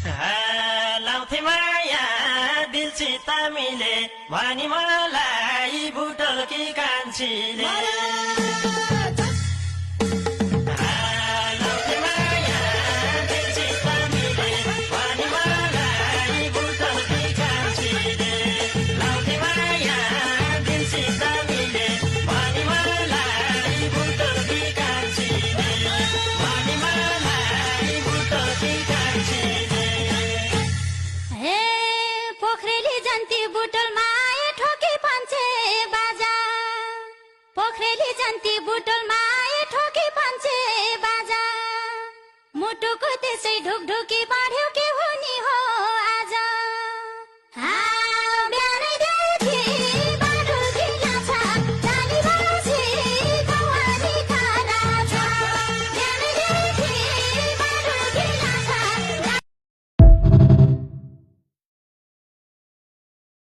लाउँथे माया दिलसित मिले भनी मलाई बुटोकी कान्छीले बुटल माए ठोकी पान्छे बाजा मुटुको त्यसै ढुकढुकी बाँड्यो